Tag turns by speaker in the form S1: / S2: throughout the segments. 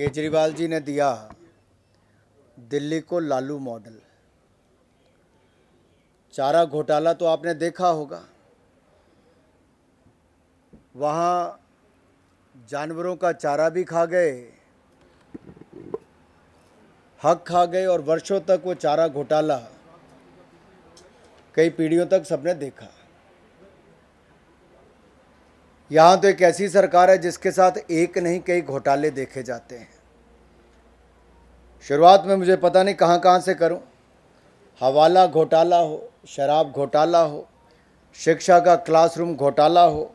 S1: केजरीवाल जी ने दिया दिल्ली को लालू मॉडल। चारा घोटाला तो आपने देखा होगा। वहाँ जानवरों का चारा भी खा गए, हक खा गए, और वर्षों तक वो चारा घोटाला कई पीढ़ियों तक सबने देखा। यहाँ तो एक ऐसी सरकार है जिसके साथ एक नहीं कई घोटाले देखे जाते हैं। शुरुआत में मुझे पता नहीं कहाँ से करूं। हवाला घोटाला हो, शराब घोटाला हो, शिक्षा का क्लासरूम घोटाला हो,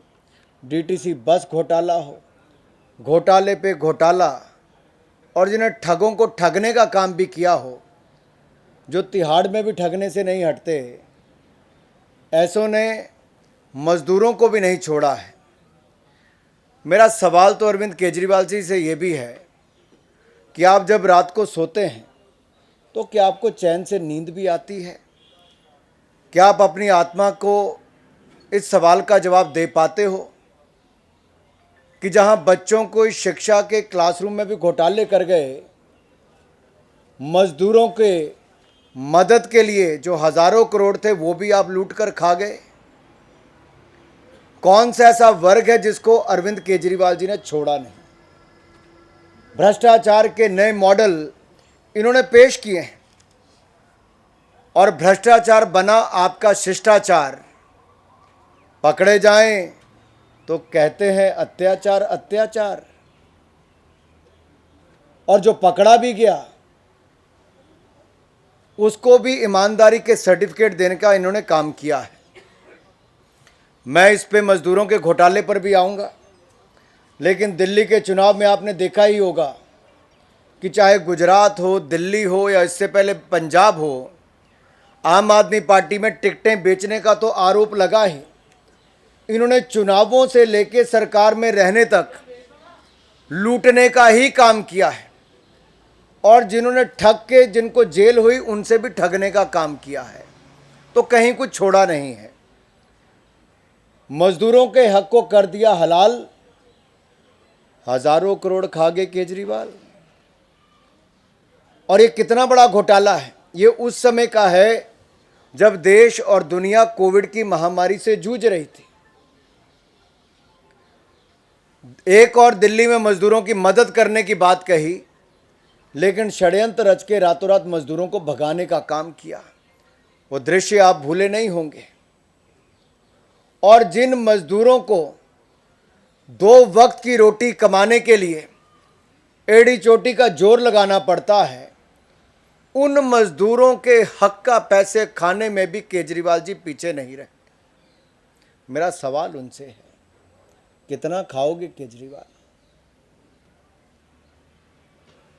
S1: डीटीसी बस घोटाला हो, घोटाले पे घोटाला, और जिन्हें ठगों को ठगने का काम भी किया हो, जो तिहाड़ में भी ठगने से नहीं हटते, ऐसों ने मज़दूरों को भी नहीं छोड़ा है। मेरा सवाल तो अरविंद केजरीवाल जी से ये भी है कि आप जब रात को सोते हैं तो क्या आपको चैन से नींद भी आती है? क्या आप अपनी आत्मा को इस सवाल का जवाब दे पाते हो कि जहां बच्चों को इस शिक्षा के क्लासरूम में भी घोटाले कर गए, मजदूरों के मदद के लिए जो हजारों करोड़ थे वो भी आप लूट कर खा गए? कौन सा ऐसा वर्ग है जिसको अरविंद केजरीवाल जी ने छोड़ा नहीं? भ्रष्टाचार के नए मॉडल इन्होंने पेश किए हैं, और भ्रष्टाचार बना आपका शिष्टाचार। पकड़े जाएं तो कहते हैं अत्याचार अत्याचार, और जो पकड़ा भी गया उसको भी ईमानदारी के सर्टिफिकेट देने का इन्होंने काम किया है। मैं इस पे मजदूरों के घोटाले पर भी आऊँगा, लेकिन दिल्ली के चुनाव में आपने देखा ही होगा कि चाहे गुजरात हो, दिल्ली हो, या इससे पहले पंजाब हो, आम आदमी पार्टी में टिकटें बेचने का तो आरोप लगा ही। इन्होंने चुनावों से लेकर सरकार में रहने तक लूटने का ही काम किया है, और जिन्होंने ठग के जिनको जेल हुई उनसे भी ठगने का काम किया है, तो कहीं कुछ छोड़ा नहीं है। मजदूरों के हक को कर दिया हलाल, हजारों करोड़ खा गए केजरीवाल। और ये कितना बड़ा घोटाला है? ये उस समय का है जब देश और दुनिया कोविड की महामारी से जूझ रही थी। एक और दिल्ली में मजदूरों की मदद करने की बात कही, लेकिन षड्यंत्र रच के रातों रात मजदूरों को भगाने का काम किया। वो दृश्य आप भूले नहीं होंगे। और जिन मजदूरों को 2 वक्त की रोटी कमाने के लिए एड़ी चोटी का जोर लगाना पड़ता है, उन मजदूरों के हक का पैसे खाने में भी केजरीवाल जी पीछे नहीं रहे। मेरा सवाल उनसे है, कितना खाओगे केजरीवाल?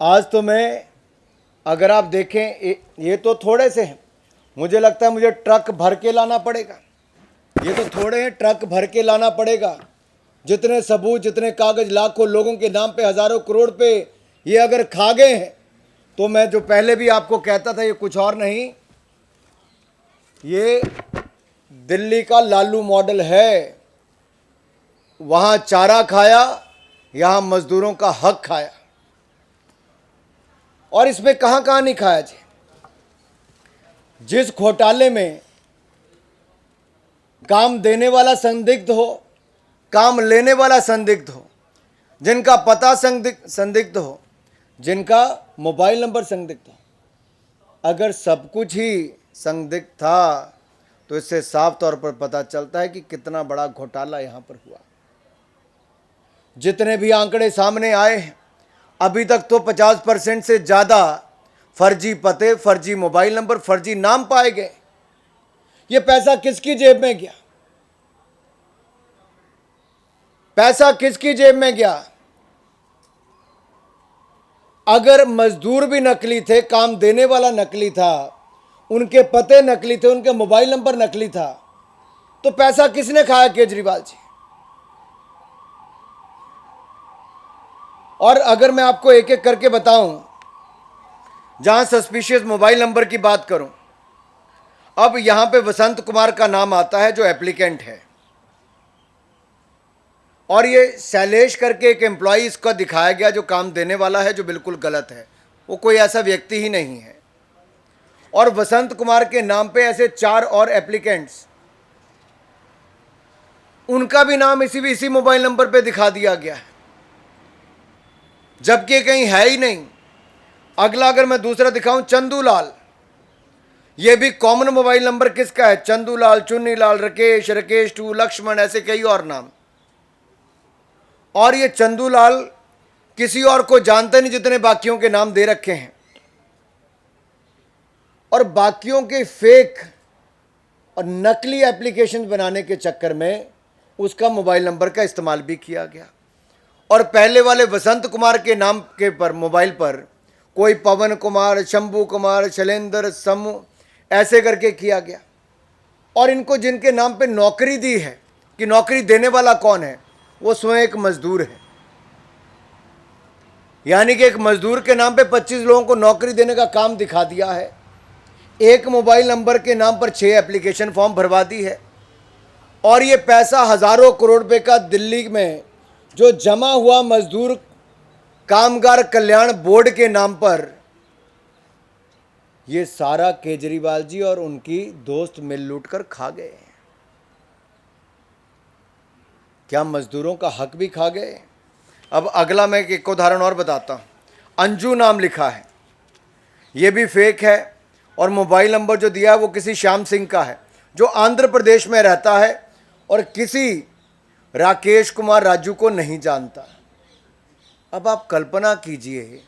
S1: आज तो मैं, अगर आप देखें, ये तो थोड़े से हैं, मुझे लगता है मुझे ट्रक भर के लाना पड़ेगा। ये तो थोड़े हैं, ट्रक भर के लाना पड़ेगा। जितने सबूत, जितने कागज, लाखों लोगों के नाम पे, हजारों करोड़ पे ये अगर खा गए हैं, तो मैं जो पहले भी आपको कहता था, ये कुछ और नहीं, ये दिल्ली का लालू मॉडल है। वहां चारा खाया, यहां मजदूरों का हक खाया। और इसमें कहां नहीं खाया जी? जिस घोटाले में काम देने वाला संदिग्ध हो, काम लेने वाला संदिग्ध हो, जिनका पता संदिग्ध हो, जिनका मोबाइल नंबर संदिग्ध हो, अगर सब कुछ ही संदिग्ध था, तो इससे साफ तौर पर पता चलता है कि कितना बड़ा घोटाला यहां पर हुआ। जितने भी आंकड़े सामने आए हैं, अभी तक तो 50% से ज़्यादा फर्जी पते, फर्जी मोबाइल नंबर, फर्जी नाम पाए गए। ये पैसा किसकी जेब में गया? पैसा किसकी जेब में गया? अगर मजदूर भी नकली थे, काम देने वाला नकली था, उनके पते नकली थे, उनके मोबाइल नंबर नकली था, तो पैसा किसने खाया? केजरीवाल जी। और अगर मैं आपको एक एक करके बताऊं, जहां सस्पिशियस मोबाइल नंबर की बात करूं, अब यहां पे वसंत कुमार का नाम आता है जो एप्लीकेंट है, और ये शैलेश करके एक एम्प्लॉय इसका दिखाया गया जो काम देने वाला है, जो बिल्कुल गलत है। वो कोई ऐसा व्यक्ति ही नहीं है। और वसंत कुमार के नाम पे ऐसे 4 और एप्लीकेंट्स, उनका भी नाम इसी मोबाइल नंबर पे दिखा दिया गया है, जबकि कहीं है ही नहीं। अगला अगर मैं दूसरा दिखाऊं, चंदूलाल, ये भी कॉमन मोबाइल नंबर किसका है? चंदूलाल, चुन्नीलाल, राकेश, राकेश 2, लक्ष्मण, ऐसे कई और नाम। और ये चंदूलाल किसी और को जानते नहीं जितने बाकियों के नाम दे रखे हैं। और बाकियों के फेक और नकली एप्लीकेशन बनाने के चक्कर में उसका मोबाइल नंबर का इस्तेमाल भी किया गया। और पहले वाले वसंत कुमार के नाम के पर मोबाइल पर कोई पवन कुमार, शंभू कुमार, शैलेंद्र, समूह, ऐसे करके किया गया। और इनको जिनके नाम पे नौकरी दी है, कि नौकरी देने वाला कौन है, वो स्वयं एक मजदूर है। यानी कि एक मजदूर के नाम पे 25 लोगों को नौकरी देने का काम दिखा दिया है। एक मोबाइल नंबर के नाम पर 6 एप्लीकेशन फॉर्म भरवा दी है। और ये पैसा हजारों करोड़ रुपए का दिल्ली में जो जमा हुआ मजदूर कामगार कल्याण बोर्ड के नाम पर, ये सारा केजरीवाल जी और उनकी दोस्त मिल लूट कर खा गए। क्या मजदूरों का हक भी खा गए? अब अगला मैं एक उदाहरण और बताता हूं। अंजू नाम लिखा है, ये भी फेक है। और मोबाइल नंबर जो दिया है वो किसी श्याम सिंह का है, जो आंध्र प्रदेश में रहता है और किसी राकेश कुमार राजू को नहीं जानता। अब आप कल्पना कीजिए,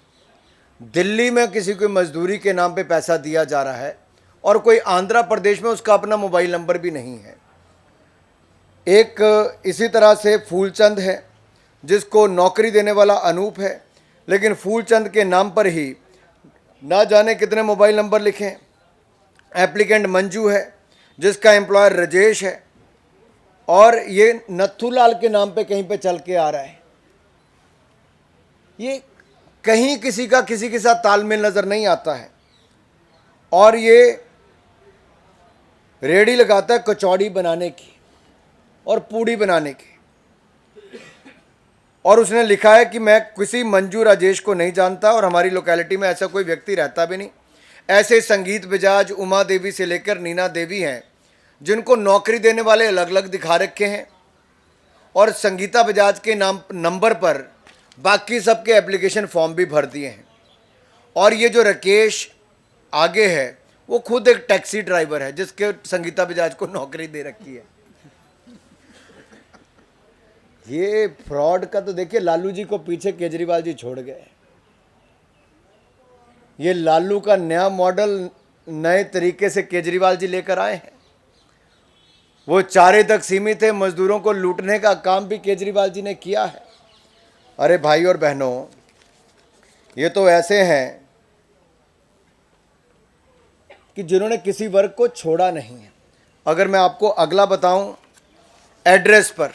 S1: दिल्ली में किसी को मजदूरी के नाम पे पैसा दिया जा रहा है और कोई आंध्र प्रदेश में उसका अपना मोबाइल नंबर भी नहीं है। एक इसी तरह से फूलचंद है, जिसको नौकरी देने वाला अनूप है, लेकिन फूलचंद के नाम पर ही ना जाने कितने मोबाइल नंबर लिखे। एप्लीकेंट मंजू है, जिसका एम्प्लॉयर राजेश है, और ये नथुलाल के नाम पे कहीं पे चल के आ रहा है। ये कहीं किसी का किसी के साथ तालमेल नजर नहीं आता है। और ये रेडी लगाता है कचौड़ी बनाने की और पूड़ी बनाने की। और उसने लिखा है कि मैं किसी मंजू राजेश को नहीं जानता और हमारी लोकेलिटी में ऐसा कोई व्यक्ति रहता भी नहीं। ऐसे संगीत बजाज उमा देवी से लेकर नीना देवी हैं, जिनको नौकरी देने वाले अलग अलग दिखा रखे हैं, और संगीता बजाज के नाम नंबर पर बाकी सबके एप्लीकेशन फॉर्म भी भर दिए हैं। और ये जो राकेश आगे है, वो खुद एक टैक्सी ड्राइवर है, जिसके संगीता बजाज को नौकरी दे रखी है। ये फ्रॉड का तो देखिए, लालू जी को पीछे केजरीवाल जी छोड़ गए। ये लालू का नया मॉडल नए तरीके से केजरीवाल जी लेकर आए हैं। वो चारे तक सीमित है, मजदूरों को लूटने का काम भी केजरीवाल जी ने किया है। अरे भाई और बहनों, ये तो ऐसे हैं कि जिन्होंने किसी वर्ग को छोड़ा नहीं है। अगर मैं आपको अगला बताऊं, एड्रेस पर,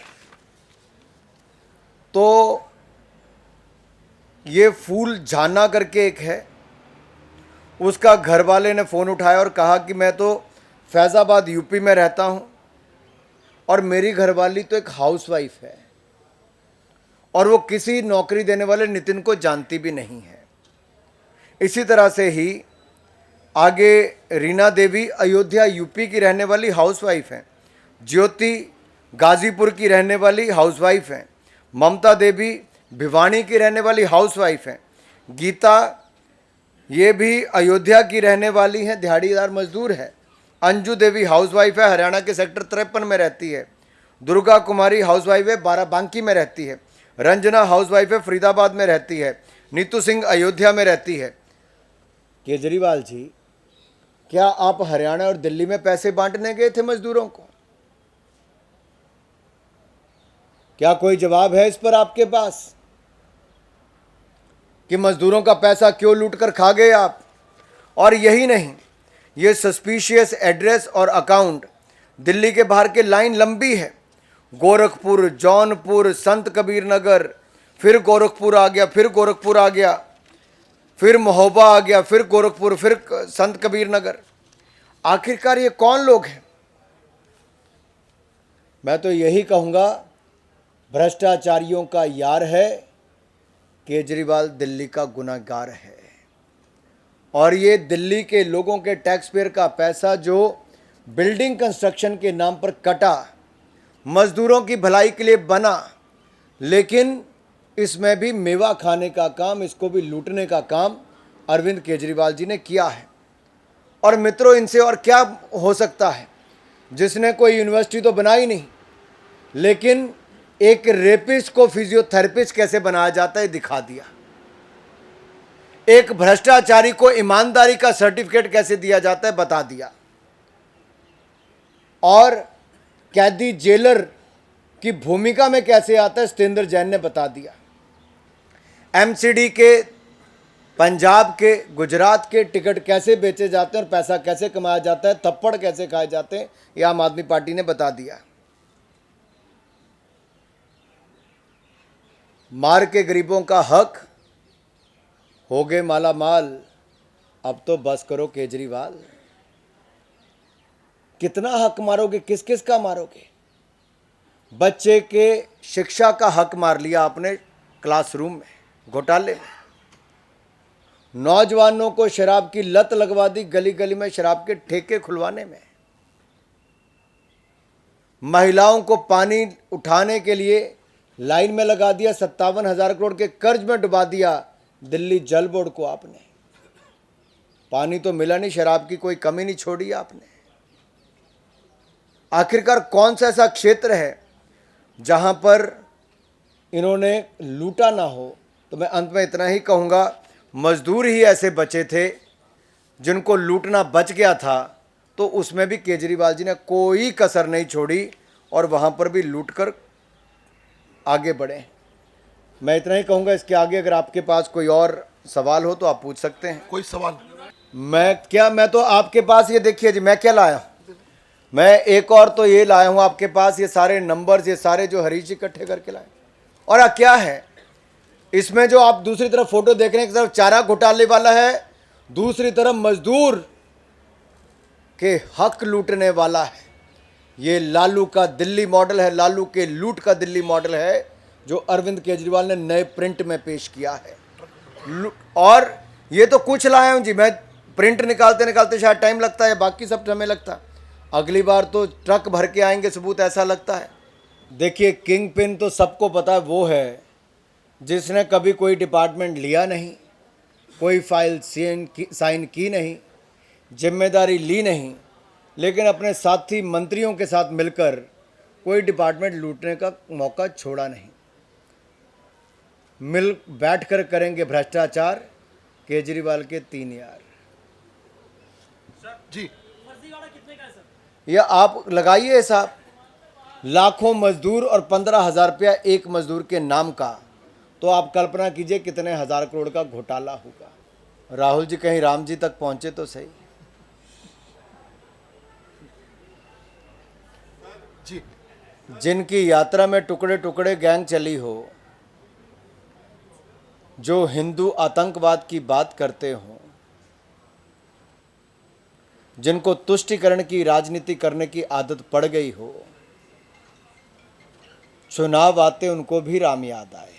S1: तो ये फूल झाना करके एक है, उसका घर वाले ने फ़ोन उठाया और कहा कि मैं तो फैज़ाबाद यूपी में रहता हूं और मेरी घरवाली तो एक हाउसवाइफ है और वो किसी नौकरी देने वाले नितिन को जानती भी नहीं है। इसी तरह से ही आगे रीना देवी अयोध्या यूपी की रहने वाली हाउसवाइफ हैं, ज्योति गाजीपुर की रहने वाली हाउसवाइफ हैं, ममता देवी भिवानी की रहने वाली हाउसवाइफ हैं, गीता ये भी अयोध्या की रहने वाली हैं, दिहाड़ीदार मजदूर है, अंजू देवी हाउसवाइफ है, हरियाणा के सेक्टर 53 में रहती है, दुर्गा कुमारी हाउसवाइफ है, बाराबांकी में रहती है, रंजना हाउसवाइफ है, फरीदाबाद में रहती है, नीतू सिंह अयोध्या में रहती है। केजरीवाल जी, क्या आप हरियाणा और दिल्ली में पैसे बांटने गए थे मजदूरों को? क्या कोई जवाब है इस पर आपके पास कि मजदूरों का पैसा क्यों लूट कर खा गए आप? और यही नहीं, ये सस्पिशियस एड्रेस और अकाउंट दिल्ली के बाहर के लाइन लंबी है। गोरखपुर, जौनपुर, संत कबीर नगर, फिर गोरखपुर आ गया, फिर गोरखपुर आ गया, फिर महोबा आ गया, फिर गोरखपुर, फिर संत कबीर नगर। आखिरकार ये कौन लोग हैं? मैं तो यही कहूँगा, भ्रष्टाचारियों का यार है, केजरीवाल दिल्ली का गुनहगार है। और ये दिल्ली के लोगों के टैक्स पेयर का पैसा जो बिल्डिंग कंस्ट्रक्शन के नाम पर कटा, मजदूरों की भलाई के लिए बना, लेकिन इसमें भी मेवा खाने का काम, इसको भी लूटने का काम अरविंद केजरीवाल जी ने किया है। और मित्रों, इनसे और क्या हो सकता है, जिसने कोई यूनिवर्सिटी तो बनाई नहीं, लेकिन एक रेपिस्ट को फिजियोथेरेपिस्ट कैसे बनाया जाता है दिखा दिया। एक भ्रष्टाचारी को ईमानदारी का सर्टिफिकेट कैसे दिया जाता है बता दिया। और कैदी जेलर की भूमिका में कैसे आता है सत्येंद्र जैन ने बता दिया। एमसीडी के, पंजाब के, गुजरात के टिकट कैसे बेचे जाते हैं और पैसा कैसे कमाया जाता है, थप्पड़ कैसे खाए जाते हैं, यह आम आदमी पार्टी ने बता दिया। मार के गरीबों का हक, हो गए माला माल, अब तो बस करो केजरीवाल। कितना हक मारोगे, किस किस का मारोगे? बच्चे के शिक्षा का हक मार लिया आपने क्लासरूम में, घोटाले में। नौजवानों को शराब की लत लगवा दी, गली गली में शराब के ठेके खुलवाने में। महिलाओं को पानी उठाने के लिए लाइन में लगा दिया, 57,000 करोड़ के कर्ज में डुबा दिया दिल्ली जल बोर्ड को आपने। पानी तो मिला नहीं, शराब की कोई कमी नहीं छोड़ी आपने। आखिरकार कौन सा ऐसा क्षेत्र है जहां पर इन्होंने लूटा ना हो? तो मैं अंत में इतना ही कहूंगा, मजदूर ही ऐसे बचे थे जिनको लूटना बच गया था, तो उसमें भी केजरीवाल जी ने कोई कसर नहीं छोड़ी और वहां पर भी लूटकर आगे बढ़े। मैं इतना ही कहूंगा, इसके आगे अगर आपके पास कोई और सवाल हो तो आप पूछ सकते हैं।
S2: कोई सवाल?
S1: मैं तो आपके पास ये देखिए जी, मैं क्या लाया, मैं एक और तो ये लाया हूं आपके पास, ये सारे नंबर्स, ये सारे जो हरीश जी इकट्ठे करके लाए। और क्या है इसमें, जो आप दूसरी तरफ फोटो देख रहे हैं, एक तरफ चारा घोटाले वाला है, दूसरी तरफ मजदूर के हक लूटने वाला है। ये लालू का दिल्ली मॉडल है, लालू के लूट का दिल्ली मॉडल है, जो अरविंद केजरीवाल ने नए प्रिंट में पेश किया है। और ये तो कुछ लाया हूं जी, मैं प्रिंट निकालते निकालते शायद टाइम लगता है, बाकी सब समय लगता, अगली बार तो ट्रक भर के आएंगे सबूत, ऐसा लगता है। देखिए, किंग पिन तो सबको पता है, वो है जिसने कभी कोई डिपार्टमेंट लिया नहीं, कोई फाइल साइन की नहीं, जिम्मेदारी ली नहीं, लेकिन अपने साथी मंत्रियों के साथ मिलकर कोई डिपार्टमेंट लूटने का मौका छोड़ा नहीं। मिल बैठकर करेंगे भ्रष्टाचार, केजरीवाल के 3 यार।
S2: जी,
S3: फर्जीवाड़ा कितने का है सर?
S1: यह आप लगाइए हिसाब, लाखों मजदूर और 15,000 रुपया एक मजदूर के नाम का, तो आप कल्पना कीजिए कितने हजार करोड़ का घोटाला होगा। राहुल जी कहीं राम जी तक पहुंचे तो सही।
S2: जी,
S1: जिनकी यात्रा में टुकड़े टुकड़े गैंग चली हो, जो हिंदू आतंकवाद की बात करते हो, जिनको तुष्टीकरण की राजनीति करने की आदत पड़ गई हो, चुनाव आते उनको भी राम याद आए।